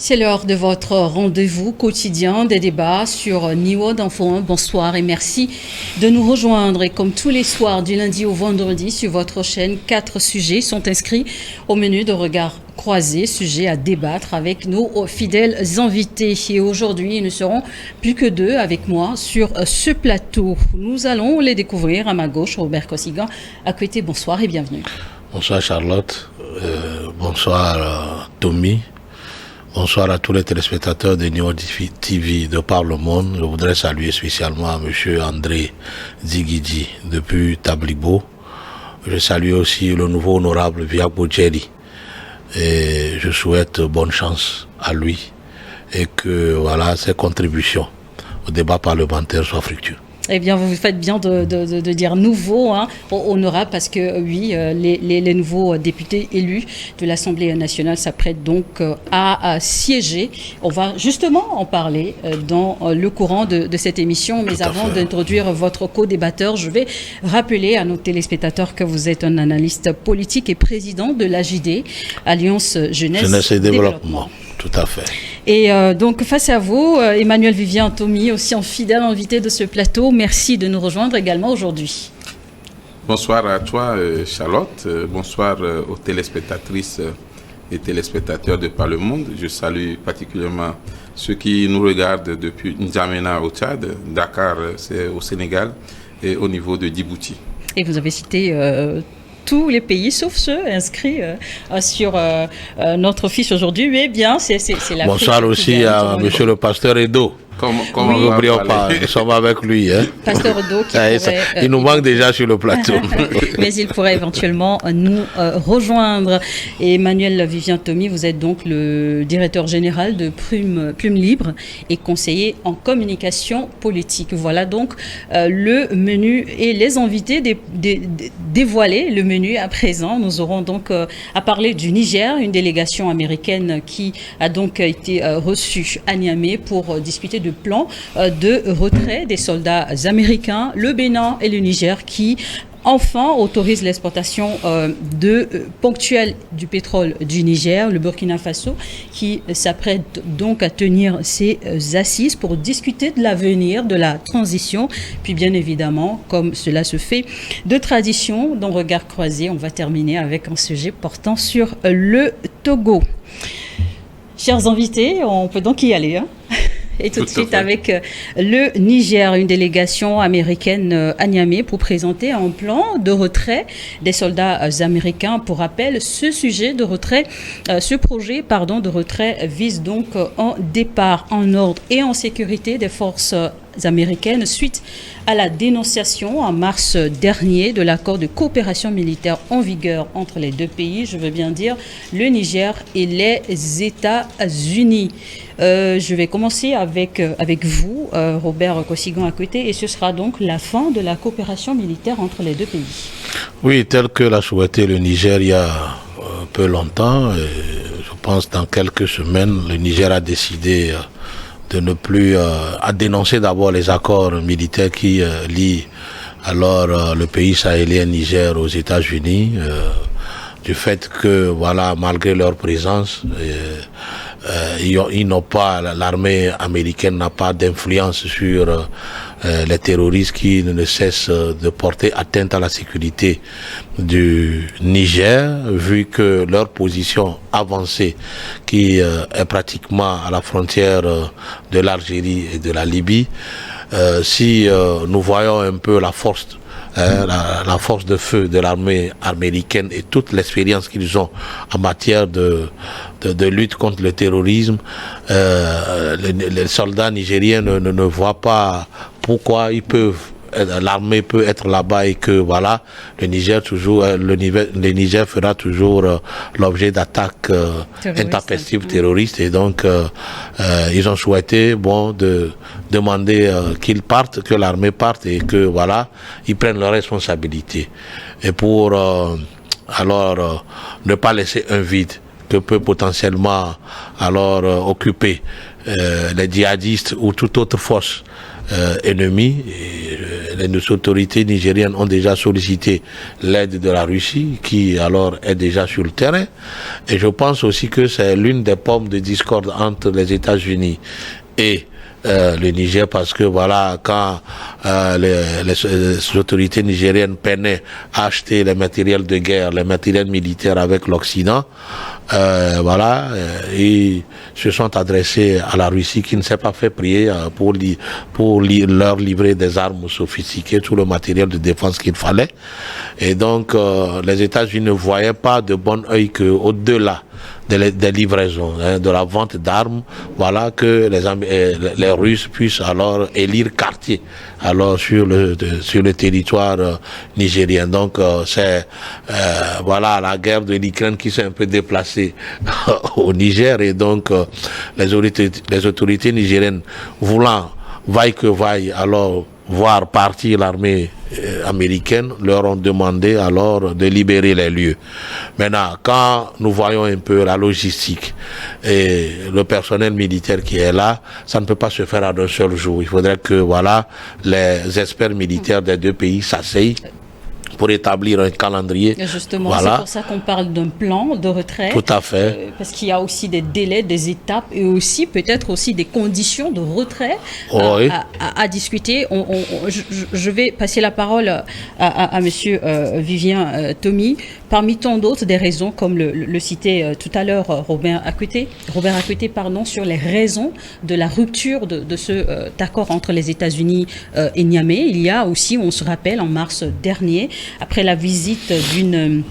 C'est l'heure de votre rendez-vous quotidien des débats sur Niwo d'Info 1. Bonsoir et merci de nous rejoindre. Et comme tous les soirs, du lundi au vendredi, sur votre chaîne, 4 sujets sont inscrits au menu de Regard Croisé, sujets à débattre avec nos fidèles invités. Et aujourd'hui, ils ne seront plus que 2 avec moi sur ce plateau. Nous allons les découvrir à ma gauche, Robert Kossigan. À côté, bonsoir et bienvenue. Bonsoir Charlotte, bonsoir Tommy. Bonsoir à tous les téléspectateurs de Niwo TV de par le monde. Je voudrais saluer spécialement M. André Zigidji depuis Tablibo. Je salue aussi le nouveau honorable Viagbo Djeri. Et je souhaite bonne chance à lui et que voilà, ses contributions au débat parlementaire soient fructueuses. Eh bien, vous faites bien de dire nouveau, hein, honorable, parce que oui, les nouveaux députés élus de l'Assemblée nationale s'apprêtent donc à siéger. On va justement en parler dans le courant de cette émission. Mais avant d'introduire votre co-débatteur, je vais rappeler à nos téléspectateurs que vous êtes un analyste politique et président de l'AJD, Alliance Jeunesse et Développement. Tout à fait. Et donc, face à vous, Emmanuel Vivien Tommy, aussi en fidèle invité de ce plateau. Merci de nous rejoindre également aujourd'hui. Bonsoir à toi, Charlotte. Bonsoir aux téléspectatrices et téléspectateurs de par le monde. Je salue particulièrement ceux qui nous regardent depuis N'Djamena au Tchad, Dakar, c'est au Sénégal, et au niveau de Djibouti. Et vous avez cité tous les pays, sauf ceux inscrits sur notre fiche aujourd'hui. Mais bien, c'est la bonsoir aussi à monsieur le pasteur Edo. Comment oui. N'oublions pas, nous sommes avec lui. Hein. Pasteur Edo qui pourrait, il nous manque déjà sur le plateau. Mais il pourrait éventuellement nous rejoindre. Et Emmanuel Vivien Tommy, vous êtes donc le directeur général de Plume Libre et conseiller en communication politique. Voilà donc le menu et les invités dévoilés. Le menu à présent, nous aurons donc à parler du Niger, une délégation américaine qui a donc été reçue à Niamey pour discuter de plan de retrait des soldats américains, le Bénin et le Niger qui enfin autorisent l'exportation ponctuelle du pétrole du Niger, le Burkina Faso qui s'apprête donc à tenir ses assises pour discuter de l'avenir de la transition. Puis bien évidemment, comme cela se fait de tradition dans Regard Croisé, on va terminer avec un sujet portant sur le Togo. Chers invités, on peut donc y aller, hein? Et tout de suite avec le Niger, une délégation américaine à Niamey pour présenter un plan de retrait des soldats américains. Pour rappel, ce projet de retrait vise donc un départ en ordre et en sécurité des forces américaines suite à la dénonciation en mars dernier de l'accord de coopération militaire en vigueur entre les deux pays, je veux bien dire le Niger et les États-Unis. Je vais commencer avec vous, Robert Kossigan à côté, et ce sera donc la fin de la coopération militaire entre les deux pays. Oui, tel que l'a souhaité le Niger il y a un peu longtemps, je pense dans quelques semaines, le Niger a décidé de ne plus à dénoncer d'abord les accords militaires qui lient alors le pays sahélien Niger aux États-Unis, du fait que voilà, malgré leur présence, ils n'ont pas, l'armée américaine n'a pas d'influence sur les terroristes qui ne cessent de porter atteinte à la sécurité du Niger, vu que leur position avancée, qui est pratiquement à la frontière de l'Algérie et de la Libye, si nous voyons un peu la force la force de feu de l'armée américaine et toute l'expérience qu'ils ont en matière de lutte contre le terrorisme, les soldats nigériens ne voient pas pourquoi ils peuvent, l'armée peut être là-bas et que voilà, le Niger fera toujours l'objet d'attaques intempestives terroristes, et donc ils ont souhaité de demander qu'ils partent, que l'armée parte et que voilà, ils prennent leurs responsabilités, et pour ne pas laisser un vide que peut potentiellement occuper les djihadistes ou toute autre force ennemie. les autorités nigériennes ont déjà sollicité l'aide de la Russie, qui alors est déjà sur le terrain. Et je pense aussi que c'est l'une des pommes de discorde entre les États-Unis et le Niger, parce que voilà, quand les autorités nigériennes peinaient à acheter les matériels de guerre, les matériels militaires avec l'Occident, ils se sont adressés à la Russie, qui ne s'est pas fait prier pour leur livrer des armes sophistiquées, tout le matériel de défense qu'il fallait. Et donc les États-Unis ne voyaient pas de bon œil qu'au-delà des livraisons, de la vente d'armes, voilà, que les Russes puissent alors élire quartier alors sur le territoire nigérien. Donc c'est la guerre de l'Ukraine qui s'est un peu déplacée au Niger, et donc les autorités nigériennes voulant vaille que vaille alors voir partir l'armée américaine, leur ont demandé alors de libérer les lieux. Maintenant, quand nous voyons un peu la logistique et le personnel militaire qui est là, ça ne peut pas se faire en un seul jour. Il faudrait que les experts militaires des deux pays s'asseyent pour établir un calendrier. Justement, c'est pour ça qu'on parle d'un plan de retrait. Tout à fait. Parce qu'il y a aussi des délais, des étapes et aussi peut-être aussi des conditions de retrait à discuter. Je vais passer la parole à monsieur Vivien Tomi. Parmi tant d'autres, des raisons, comme le citait tout à l'heure Robert Akuete, sur les raisons de la rupture de cet accord entre les États-Unis et Niamey. Il y a aussi, on se rappelle, en mars dernier, après la visite d'une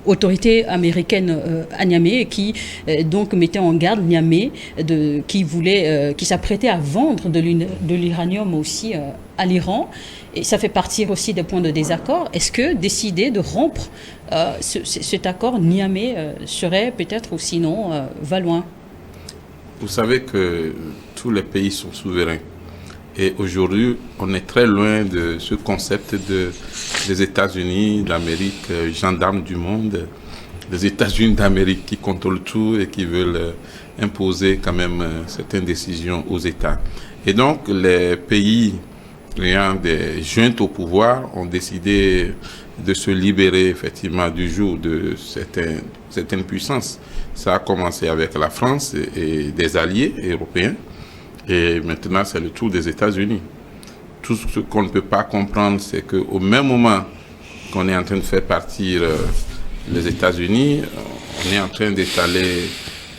autorité américaine à Niamey, qui donc mettait en garde Niamey, qui s'apprêtait à vendre de l'uranium aussi à l'Iran. Et ça fait partie aussi des points de désaccord. Est-ce que décider de rompre cet accord, Niamey serait peut-être ou sinon va loin? Vous savez que tous les pays sont souverains. Et aujourd'hui, on est très loin de ce concept des États-Unis d'Amérique, gendarmes du monde, des États-Unis d'Amérique qui contrôlent tout et qui veulent imposer quand même certaines décisions aux États. Et donc, les pays ayant des juntes au pouvoir ont décidé de se libérer effectivement du joug de certaines puissances. Ça a commencé avec la France et des alliés européens. Et maintenant, c'est le tour des États-Unis. Tout ce qu'on ne peut pas comprendre, c'est qu'au même moment qu'on est en train de faire partir les États-Unis, on est en train d'étaler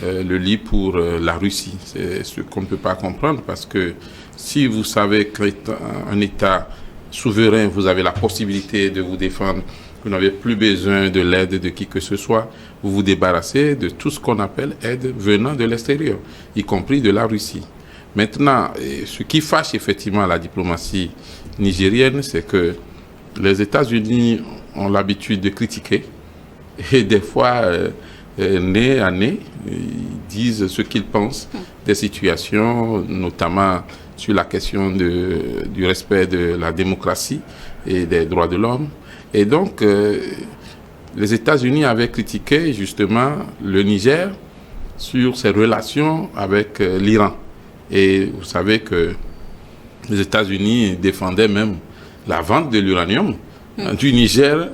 le lit pour la Russie. C'est ce qu'on ne peut pas comprendre, parce que si vous savez qu'un État souverain, vous avez la possibilité de vous défendre, vous n'avez plus besoin de l'aide de qui que ce soit, vous vous débarrassez de tout ce qu'on appelle aide venant de l'extérieur, y compris de la Russie. Maintenant, ce qui fâche effectivement la diplomatie nigérienne, c'est que les États-Unis ont l'habitude de critiquer, et des fois, nez à nez, ils disent ce qu'ils pensent des situations, notamment sur la question du respect de la démocratie et des droits de l'homme. Et donc, les États-Unis avaient critiqué justement le Niger sur ses relations avec l'Iran. Et vous savez que les États-Unis défendaient même la vente de l'uranium du Niger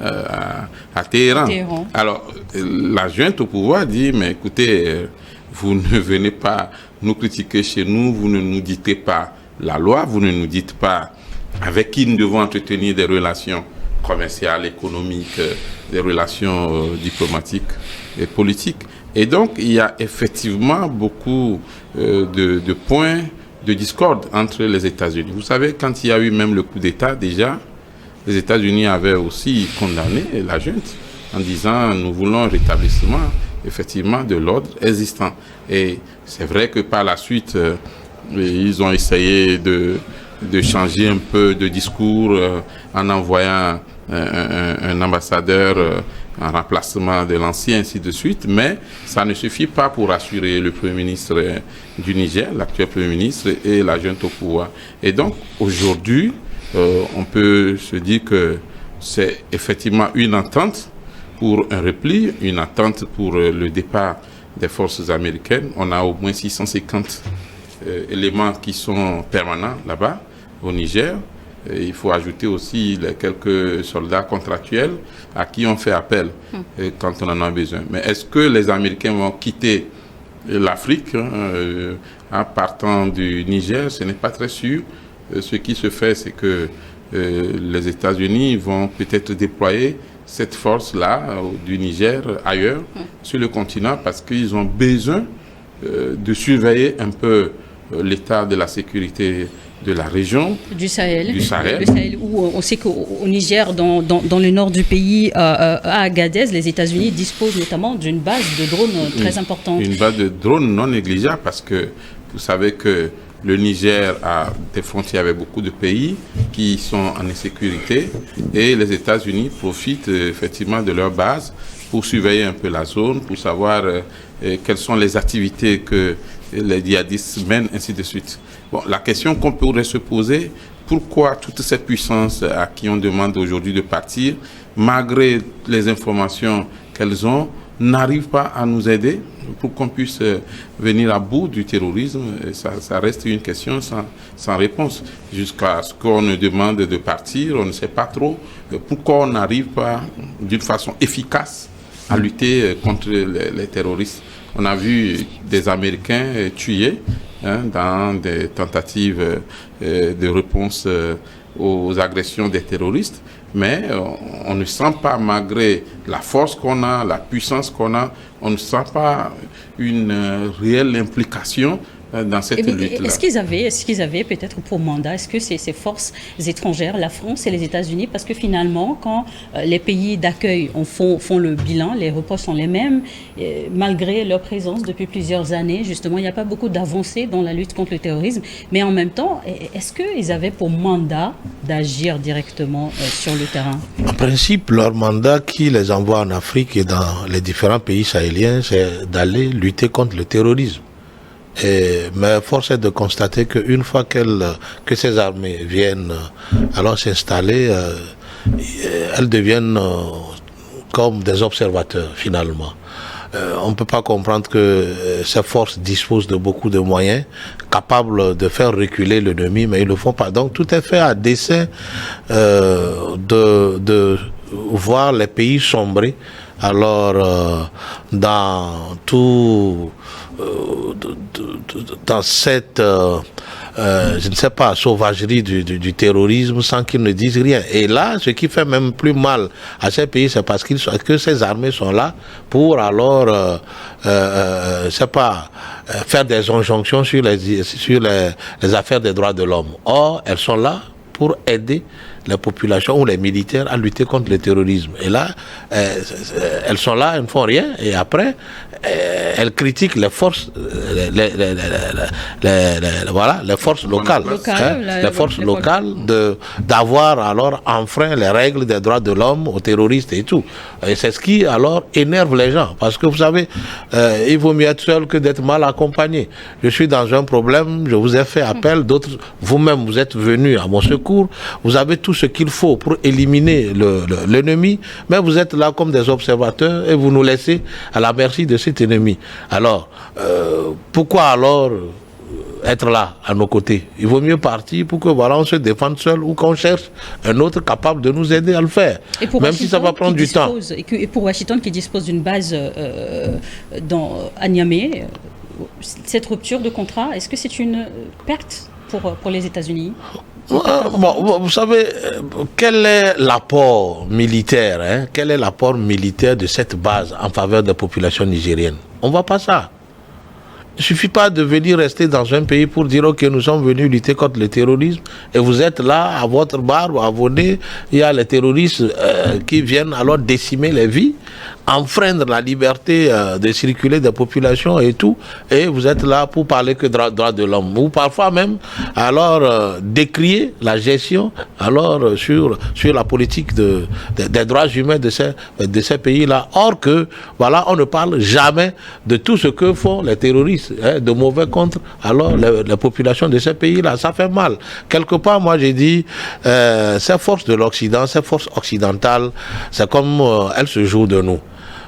à Téhéran. Alors, la junte au pouvoir dit, mais écoutez, vous ne venez pas nous critiquer chez nous, vous ne nous dites pas la loi, vous ne nous dites pas avec qui nous devons entretenir des relations commerciales, économiques, des relations diplomatiques et politiques. Et donc, il y a effectivement beaucoup de points de discorde entre les États-Unis. Vous savez, quand il y a eu même le coup d'État, déjà, les États-Unis avaient aussi condamné la junte en disant « nous voulons un rétablissement effectivement de l'ordre existant ». Et c'est vrai que par la suite, ils ont essayé de changer un peu de discours en envoyant un ambassadeur en remplacement de l'ancien, ainsi de suite, mais ça ne suffit pas pour assurer le Premier ministre du Niger, l'actuel Premier ministre, et la junte au pouvoir. Et donc, aujourd'hui, on peut se dire que c'est effectivement une entente pour un repli, une attente pour le départ des forces américaines. On a au moins 650 éléments qui sont permanents là-bas. au Niger. Et il faut ajouter aussi les quelques soldats contractuels à qui on fait appel quand on en a besoin. Mais est-ce que les Américains vont quitter l'Afrique en partant du Niger? Ce n'est pas très sûr. Ce qui se fait, c'est que les États-Unis vont peut-être déployer cette force-là du Niger ailleurs, sur le continent, parce qu'ils ont besoin de surveiller un peu l'état de la sécurité de la région. Du Sahel. Du Sahel. Le Sahel, où on sait qu'au Niger, dans le nord du pays, à Agadez, les États-Unis disposent notamment d'une base de drones très importante. Une base de drones non négligeable, parce que vous savez que le Niger a des frontières avec beaucoup de pays qui sont en insécurité, et les États-Unis profitent effectivement de leur base pour surveiller un peu la zone, pour savoir quelles sont les activités que les djihadistes mènent, ainsi de suite. Bon, la question qu'on pourrait se poser, pourquoi toute cette puissance à qui on demande aujourd'hui de partir, malgré les informations qu'elles ont, n'arrive pas à nous aider pour qu'on puisse venir à bout du terrorisme? Ça reste une question sans réponse. Jusqu'à ce qu'on nous demande de partir, on ne sait pas trop pourquoi on n'arrive pas d'une façon efficace à lutter contre les terroristes. On a vu des Américains tués dans des tentatives de réponse aux agressions des terroristes, mais on ne sent pas, malgré la force qu'on a, la puissance qu'on a, on ne sent pas une réelle implication dans cette lutte-là. Est-ce qu'ils avaient peut-être pour mandat, est-ce que ces forces étrangères, la France et les États-Unis, parce que finalement, quand les pays d'accueil font le bilan, les reports sont les mêmes, malgré leur présence depuis plusieurs années, justement, il n'y a pas beaucoup d'avancées dans la lutte contre le terrorisme, mais en même temps, est-ce qu'ils avaient pour mandat d'agir directement sur le terrain? En principe, leur mandat qui les envoie en Afrique et dans les différents pays sahéliens, c'est d'aller lutter contre le terrorisme. Mais force est de constater qu'une fois que ces armées viennent alors s'installer, elles deviennent comme des observateurs finalement. On ne peut pas comprendre que ces forces disposent de beaucoup de moyens capables de faire reculer l'ennemi, mais ils ne le font pas. Donc tout est fait à dessein de voir les pays sombrer. Alors dans tout dans cette je ne sais pas, sauvagerie du terrorisme sans qu'ils ne disent rien. Et là, ce qui fait même plus mal à ces pays, c'est parce que ces armées sont là pour alors je sais pas, faire des injonctions sur les affaires des droits de l'homme. Or, elles sont là pour aider les populations ou les militaires à lutter contre le terrorisme. Et là, elles sont là, elles ne font rien, et après, elles critiquent les forces, voilà, les forces locales, les forces locales d'avoir alors enfreint les règles des droits de l'homme aux terroristes et tout. Et c'est ce qui alors énerve les gens, parce que vous savez, il vaut mieux être seul que d'être mal accompagné. Je suis dans un problème, je vous ai fait appel, d'autres, vous-même, vous êtes venus à mon secours, vous avez tout ce qu'il faut pour éliminer l'ennemi, mais vous êtes là comme des observateurs et vous nous laissez à la merci de cet ennemi. Alors, pourquoi alors être là à nos côtés? Il vaut mieux partir pour que voilà, on se défende seul ou qu'on cherche un autre capable de nous aider à le faire, même Washington, si ça va prendre du temps. Et pour Washington qui dispose d'une base à Niamey, cette rupture de contrat, est-ce que c'est une perte pour les États-Unis? Bon, vous savez, quel est l'apport militaire, quel est l'apport militaire de cette base en faveur des populations nigériennes? On ne voit pas ça. Il ne suffit pas de venir rester dans un pays pour dire ok, nous sommes venus lutter contre le terrorisme et vous êtes là à votre barbe, à vos nez, il y a les terroristes qui viennent alors décimer les vies, enfreindre la liberté de circuler des populations et tout, et vous êtes là pour parler que droits de l'homme, ou parfois même alors décrier la gestion alors sur la politique des droits humains de ces pays-là, or que voilà, on ne parle jamais de tout ce que font les terroristes de mauvais contre alors les populations de ces pays-là. Ça fait mal. Quelque part, moi j'ai dit ces forces de l'Occident, ces forces occidentales, c'est comme elles se jouent de nous.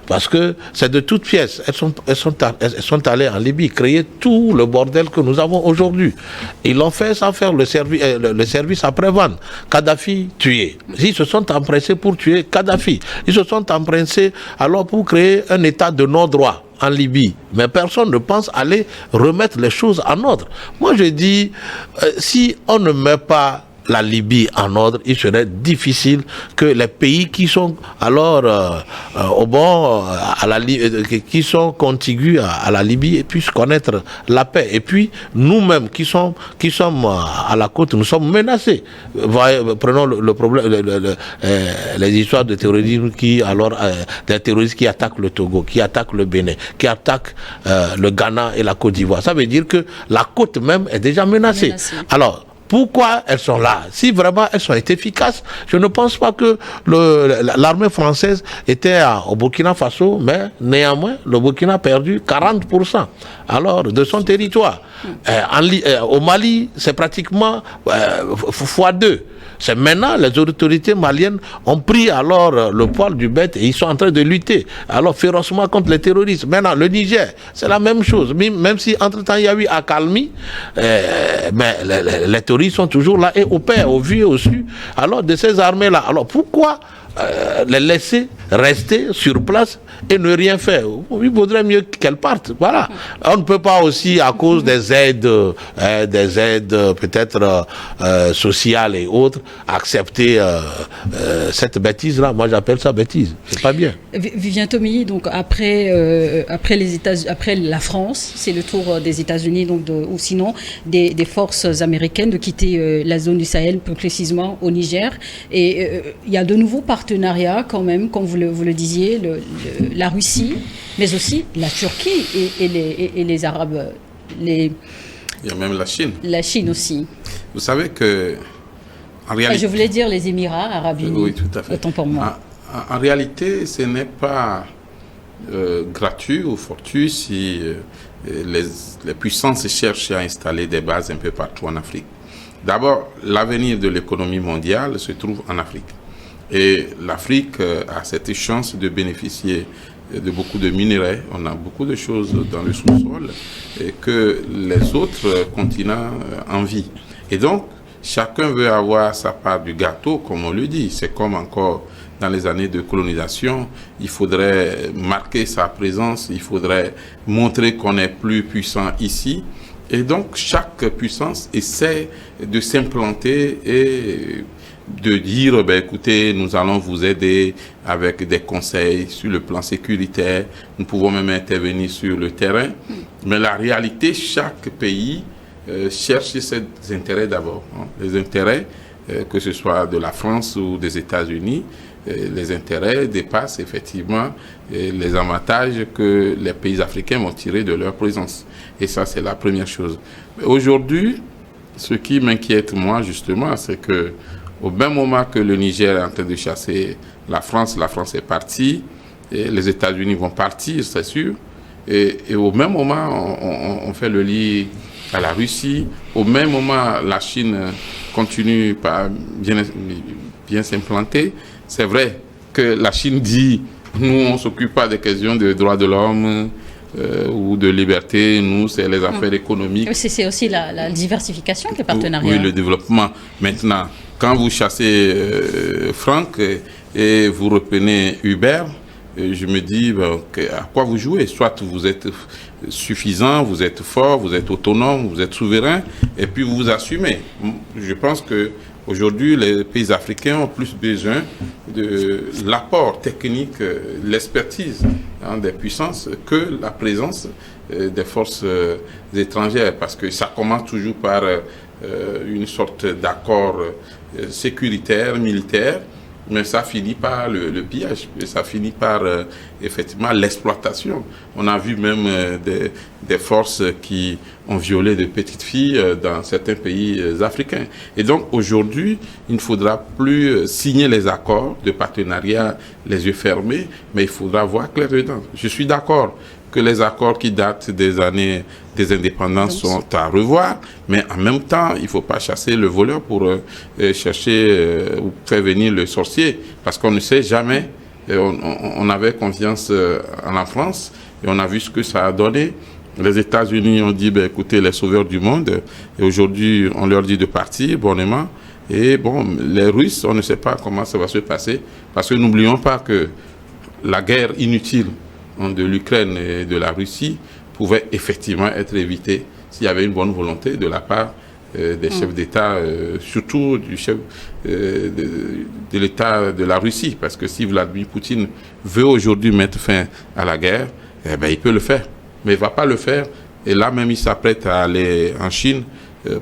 Parce que c'est de toutes pièces. Elles sont allées en Libye créer tout le bordel que nous avons aujourd'hui. Ils l'ont fait sans faire le service après-vente. Kadhafi tué. Ils se sont empressés pour tuer Kadhafi. Ils se sont empressés alors pour créer un état de non-droit en Libye. Mais personne ne pense aller remettre les choses en ordre. Moi je dis, si on ne met pas la Libye en ordre, il serait difficile que les pays qui sont alors qui sont contigus à la Libye puissent connaître la paix. Et puis nous-mêmes qui sommes à la côte, nous sommes menacés. Prenons le problème, les histoires de terrorisme des terroristes qui attaquent le Togo, qui attaquent le Bénin, qui attaquent le Ghana et la Côte d'Ivoire. Ça veut dire que la côte même est déjà menacée. Alors, pourquoi elles sont là? Si vraiment elles sont efficaces, je ne pense pas que l'armée française était au Burkina Faso, mais néanmoins, le Burkina a perdu 40% alors de son territoire. Au Mali, c'est pratiquement x2. C'est maintenant les autorités maliennes ont pris alors le poil du bête et ils sont en train de lutter alors férocement contre les terroristes. Maintenant, le Niger, c'est la même chose. Même si entre-temps il y a eu accalmie, mais les terroristes sont toujours là et opèrent au vu et au su alors de ces armées-là. Alors pourquoi les laisser rester sur place et ne rien faire? Il vaudrait mieux qu'elles partent. Voilà. On ne peut pas aussi, à cause des aides peut-être sociales et autres, accepter cette bêtise-là. Moi, j'appelle ça bêtise. C'est pas bien. Vivien Tomi, donc après la France, c'est le tour des États-Unis, donc ou sinon des forces américaines de quitter la zone du Sahel, plus précisément au Niger. Et il y a de nouveaux partenariats quand même, comme vous le disiez, la Russie, mais aussi la Turquie et les Arabes. Il y a même la Chine. La Chine aussi. Vous savez que, en réalité... Je voulais dire les Émirats Arabes Unis. Oui, tout à fait. Autant pour moi. En réalité, ce n'est pas gratuit ou fortuit si les puissances cherchent à installer des bases un peu partout en Afrique. D'abord, l'avenir de l'économie mondiale se trouve en Afrique. Et l'Afrique a cette chance de bénéficier de beaucoup de minerais. On a beaucoup de choses dans le sous-sol et que les autres continents envient. Et donc, chacun veut avoir sa part du gâteau, comme on le dit. C'est comme encore dans les années de colonisation. Il faudrait marquer sa présence, il faudrait montrer qu'on est plus puissant ici. Et donc, chaque puissance essaie de s'implanter et de dire, ben, écoutez, nous allons vous aider avec des conseils sur le plan sécuritaire, nous pouvons même intervenir sur le terrain. Mais la réalité, chaque pays cherche ses intérêts d'abord. Hein. Les intérêts, que ce soit de la France ou des États-Unis, les intérêts dépassent effectivement les avantages que les pays africains vont tirer de leur présence. Et ça, c'est la première chose. Aujourd'hui, ce qui m'inquiète, moi, justement, c'est que au même moment que le Niger est en train de chasser la France est partie, et les États-Unis vont partir, c'est sûr. Et au même moment, on fait le lit à la Russie. Au même moment, la Chine continue par bien s'implanter. C'est vrai que la Chine dit, nous, on ne s'occupe pas des questions de droits de l'homme ou de liberté. Nous, c'est les affaires économiques. C'est aussi la diversification des partenariats. Oui, le développement. Maintenant, quand vous chassez Franck et vous reprenez Hubert, je me dis à quoi vous jouez. Soit vous êtes suffisant, vous êtes fort, vous êtes autonome, vous êtes souverain, et puis vous vous assumez. Je pense que aujourd'hui, les pays africains ont plus besoin de l'apport technique, l'expertise des puissances que la présence des forces étrangères, parce que ça commence toujours par une sorte d'accord sécuritaire, militaire, mais ça finit par le pillage, et ça finit par effectivement l'exploitation. On a vu même des forces qui ont violé de petites filles dans certains pays africains. Et donc aujourd'hui, il ne faudra plus signer les accords de partenariat les yeux fermés, mais il faudra voir clair dedans. Je suis d'accord que les accords qui datent des années des indépendances sont à revoir, mais en même temps, il ne faut pas chasser le voleur pour chercher ou faire venir le sorcier, parce qu'on ne sait jamais on avait confiance en la France et on a vu ce que ça a donné. Les États-Unis ont dit, écoutez, les sauveurs du monde, et aujourd'hui, on leur dit de partir bonnement. Et bon, les Russes, on ne sait pas comment ça va se passer, parce que n'oublions pas que la guerre inutile de l'Ukraine et de la Russie pouvait effectivement être évitée s'il y avait une bonne volonté de la part des chefs d'État, surtout du chef de l'État de la Russie. Parce que si Vladimir Poutine veut aujourd'hui mettre fin à la guerre, il peut le faire. Mais il ne va pas le faire. Et là même, il s'apprête à aller en Chine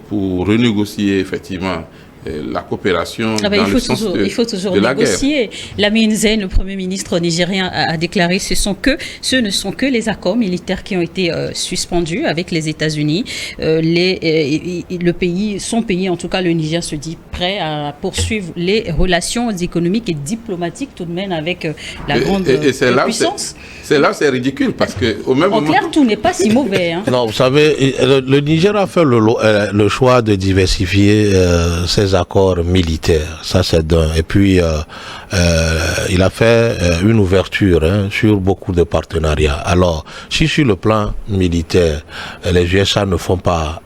pour renégocier effectivement la coopération dans le sens de la guerre. Il faut toujours négocier. Lamine Zeine, le Premier ministre nigérien, a déclaré ce ne sont que les accords militaires qui ont été suspendus avec les États-Unis. Son pays, en tout cas le Niger, se dit prêt à poursuivre les relations économiques et diplomatiques tout de même avec la grande puissance. C'est là où c'est ridicule parce que au même moment... En clair, tout n'est pas si mauvais. Hein. Non, vous savez, le Niger a fait le choix de diversifier ses accords militaires. Ça, c'est d'un. Et puis, il a fait une ouverture sur beaucoup de partenariats. Alors, si sur le plan militaire, les USA ne font pas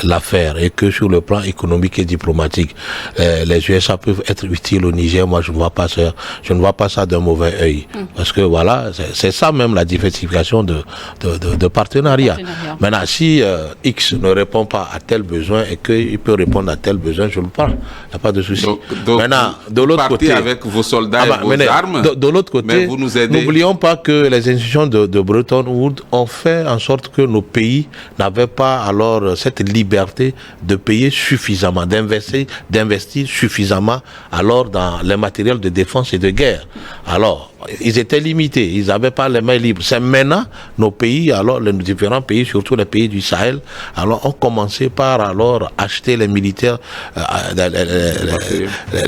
l'affaire et que sur le plan économique et diplomatique, les USA peuvent être utiles au Niger, moi, je ne vois pas ça d'un mauvais œil. Parce que voilà, c'est ça même la diversification de partenariat. Maintenant, si X ne répond pas à tel besoin et qu'il peut répondre à tel besoin, je le prends. Il n'y a pas de souci. Donc maintenant, de l'autre côté, avec vos soldats et vos armes, de l'autre côté, n'oublions pas que les institutions de Bretton Woods ont fait en sorte que nos pays n'avaient pas alors cette liberté de payer suffisamment, d'investir suffisamment alors dans les matériels de défense et de guerre. Alors, ils étaient limités, ils n'avaient pas les mains libres. C'est maintenant nos pays, alors les différents pays, surtout les pays du Sahel, alors ont commencé par alors acheter les militaires,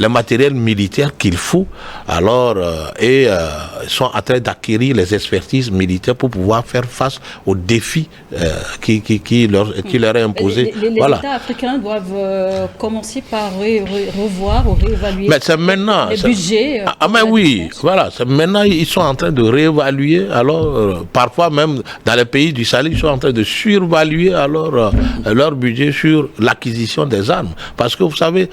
les matériels militaires qu'il faut, alors sont en train d'acquérir les expertises militaires pour pouvoir faire face aux défis qui leur est imposé. Les États africains doivent commencer par revoir ou réévaluer les budgets. Mais oui, voilà, c'est maintenant ils sont en train de réévaluer, alors parfois même dans les pays du Sahel, ils sont en train de surévaluer alors leur budget sur l'acquisition des armes. Parce que vous savez,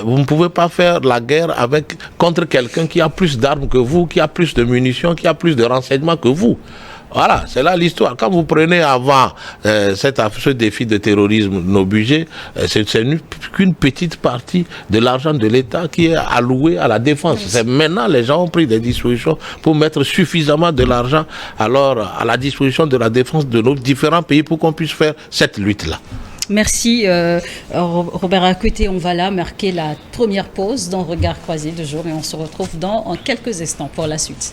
vous ne pouvez pas faire la guerre contre quelqu'un qui a plus d'armes que vous, qui a plus de munitions, qui a plus de renseignements que vous. Voilà, c'est là l'histoire. Quand vous prenez avant ce défi de terrorisme, nos budgets, c'est qu'une petite partie de l'argent de l'État qui est alloué à la défense. C'est maintenant les gens ont pris des dispositions pour mettre suffisamment de l'argent alors à la disposition de la défense de nos différents pays pour qu'on puisse faire cette lutte-là. Merci Robert Akwete. On va là marquer la première pause dans Regard croisé de jour et on se retrouve dans quelques instants pour la suite.